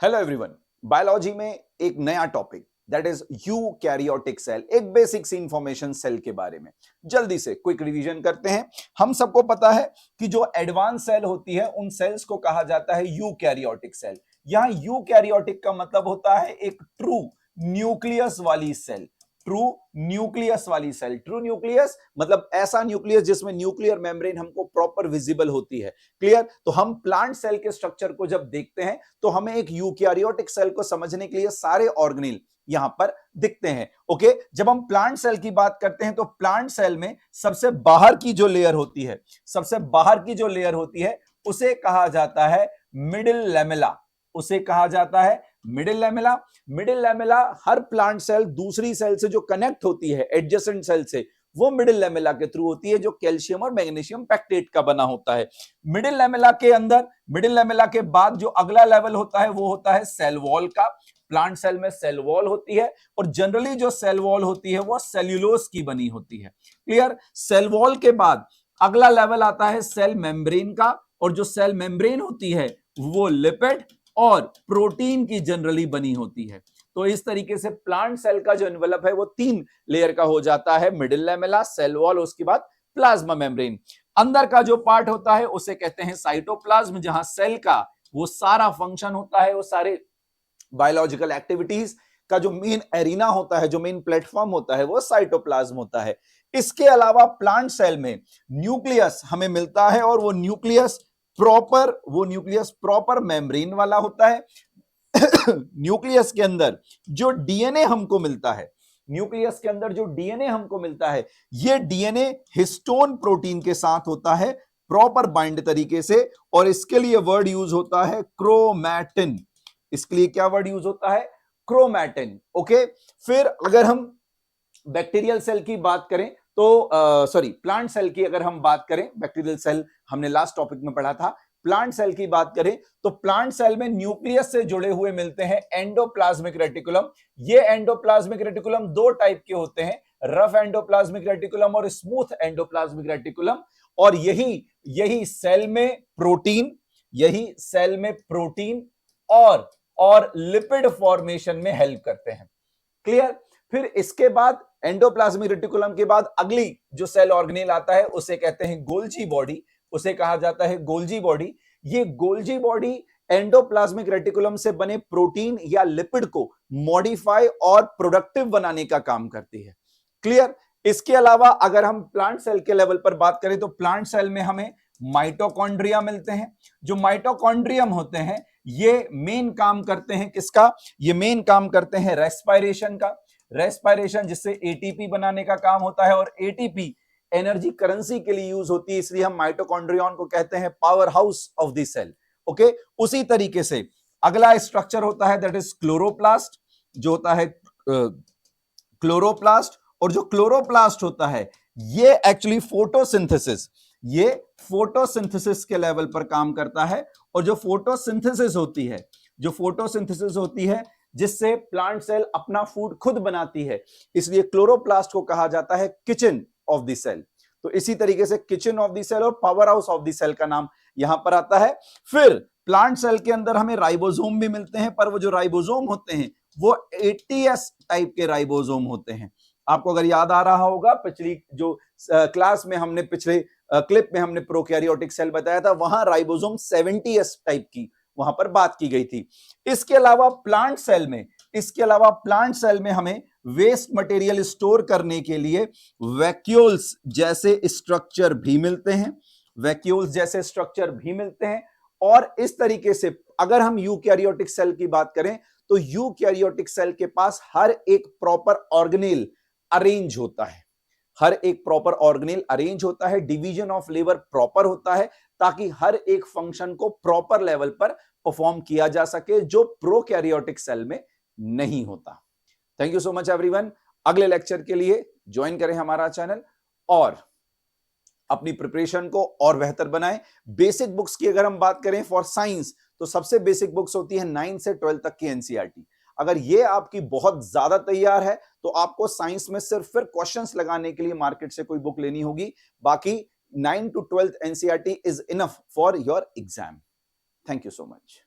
Hello everyone, biology में एक नया topic that is eukaryotic cell, एक बेसिक सी इंफॉर्मेशन सेल के बारे में जल्दी से क्विक रिवीजन करते हैं। हम सबको पता है कि जो एडवांस सेल होती है उन सेल्स को कहा जाता है यूकैरियोटिक सेल। यहां यूकैरियोटिक का मतलब होता है एक ट्रू न्यूक्लियस वाली सेल। ट्रू न्यूक्लियस वाली सेल, ट्रू न्यूक्लियस मतलब ऐसा न्यूक्लियस जिसमें न्यूक्लियर मेम्ब्रेन हमको प्रॉपर विजिबल होती है। क्लियर? तो हम प्लांट सेल के स्ट्रक्चर को जब देखते हैं तो हमें एक यूकैरियोटिक सेल को समझने के लिए सारे ऑर्गेनेल यहां पर दिखते हैं। ओके, जब हम प्लांट सेल की बात करते हैं तो प्लांट सेल में सबसे बाहर की जो लेयर होती है, सबसे बाहर की जो लेयर होती है उसे कहा जाता है मिडिल लैमेला। उसे कहा जाता है मिडिल लैमेला। मिडिल लैमेला हर प्लांट सेल दूसरी सेल से जो कनेक्ट होती है एडजेसेंट सेल से, वो मिडिल लैमेला के थ्रू होती है, जो कैल्शियम और मैग्नीशियम पैक्टेट का बना होता है। मिडिल लैमेला के अंदर, मिडिल लैमेला के बाद जो अगला लेवल होता है वो होता है सेल वॉल का। प्लांट सेल में सेल वॉल होती है और जनरली जो सेल वॉल होती है वो सेल्यूलोज की बनी होती है। क्लियर? सेल वॉल के बाद अगला लेवल आता है सेल मेम्ब्रेन का, और जो सेल मेम्ब्रेन होती है वो लिपिड और प्रोटीन की जनरली बनी होती है। तो इस तरीके से प्लांट सेल का जो एनवेलप है वो 3 लेयर का हो जाता है, मिडिल लैमेला, सेल वॉल, उसके बाद प्लाज्मा मेम्ब्रेन। अंदर का जो पार्ट होता है उसे कहते हैं साइटोप्लाज्म, जहां सेल का वो सारा फंक्शन होता है, वो सारे बायोलॉजिकल एक्टिविटीज का जो मेन एरिना होता है, जो मेन प्लेटफॉर्म होता है, वो साइटोप्लाज्म होता है। इसके अलावा प्लांट सेल में न्यूक्लियस हमें मिलता है, और वो न्यूक्लियस प्रॉपर मेम्ब्रेन वाला होता है। न्यूक्लियस के अंदर जो डीएनए हमको मिलता है, न्यूक्लियस के अंदर जो डीएनए हमको मिलता है, ये डीएनए हिस्टोन प्रोटीन के साथ होता है प्रॉपर बाइंड तरीके से, और इसके लिए वर्ड यूज होता है क्रोमैटिन। इसके लिए क्या वर्ड यूज होता है? क्रोमैटिन। ओके, फिर अगर हम बैक्टीरियल सेल की बात करें तो प्लांट सेल की अगर हम बात करें, बैक्टीरियल सेल हमने लास्ट टॉपिक में पढ़ा था। प्लांट सेल की बात करें तो प्लांट सेल में न्यूक्लियस से जुड़े हुए मिलते हैं एंडोप्लाज्मिक रेटिकुलम। ये एंडोप्लाज्मिक रेटिकुलम 2 टाइप के होते हैं, रफ एंडोप्लाज्मिक रेटिकुलम और स्मूथ एंडोप्लाज्मिक रेटिकुलम। और यही सेल में प्रोटीन और लिपिड फॉर्मेशन में हेल्प करते हैं। क्लियर? फिर इसके बाद एंडोप्लाज्मिक रेटिकुलम के बाद अगली जो सेल ऑर्गेनेल आता है उसे कहते हैं गोल्जी बॉडी। उसे कहा जाता है गोल्जी बॉडी। ये गोल्जी बॉडी एंडोप्लाज्मिक रेटिकुलम से बने प्रोटीन या लिपिड को मॉडिफाई और प्रोडक्टिव बनाने का काम करती है। क्लियर? इसके अलावा अगर हम प्लांट सेल के लेवल पर बात करें तो प्लांट सेल में हमें माइटोकॉन्ड्रिया मिलते हैं। जो माइटोकॉन्ड्रियम होते हैं ये मेन काम करते हैं किसका? ये मेन काम करते हैं रेस्पायरेशन का। रेस्पायरेशन जिससे एटीपी बनाने का काम होता है, और एटीपी एनर्जी करेंसी के लिए यूज होती है, इसलिए हम माइटोकॉन्ड्रियन को कहते हैं power house of the cell. Okay, उसी तरीके से अगला स्ट्रक्चर होता है दैट इज क्लोरोप्लास्ट, जो होता है क्लोरोप्लास्ट। और जो क्लोरोप्लास्ट होता है ये एक्चुअली फोटोसिंथेसिस के लेवल पर काम करता है। और जो फोटोसिंथेसिस होती है जिससे प्लांट सेल अपना फूड खुद बनाती है, इसलिए क्लोरोप्लास्ट को कहा जाता है किचन ऑफ द सेल। तो इसी तरीके से किचन ऑफ द सेल और power house of the cell का नाम यहां पर आता है। फिर प्लांट सेल के अंदर हमें राइबोसोम भी मिलते हैं, पर वो जो राइबोसोम होते हैं वो एटीएस टाइप के राइबोसोम होते हैं। आपको अगर याद आ रहा होगा, पिछली जो क्लास में हमने पिछले क्लिप में हमने प्रोकैरियोटिक सेल बताया था, वहां राइबोसोम 70s टाइप की वहां पर बात की गई थी। इसके अलावा प्लांट सेल में हमें वेस्ट मटेरियल स्टोर करने के लिए वैक्यूल्स जैसे स्ट्रक्चर भी मिलते हैं। और इस तरीके से अगर हम यूकैरियोटिक सेल की बात करें तो यूकैरियोटिक सेल के पास हर एक प्रॉपर ऑर्गेनेल अरेंज होता है, डिवीजन ऑफ लेबर प्रॉपर होता है, ताकि हर एक फंक्शन को प्रॉपर लेवल पर परफॉर्म किया जा सके, जो प्रोकैरियोटिक सेल में नहीं होता। Thank you so much everyone. अगले लेक्चर के लिए ज्वाइन करें हमारा चैनल और अपनी प्रिपरेशन को और बेहतर बनाएं। बेसिक बुक्स की अगर हम बात करें फॉर साइंस तो सबसे बेसिक बुक्स होती है 9 से 12 तक की एनसीईआरटी। अगर ये आपकी बहुत ज्यादा तैयार है तो आपको साइंस में सिर्फ फिर क्वेश्चंस लगाने के लिए मार्केट से कोई बुक लेनी होगी। बाकी 9 to 12th NCERT is enough for your exam. Thank you so much.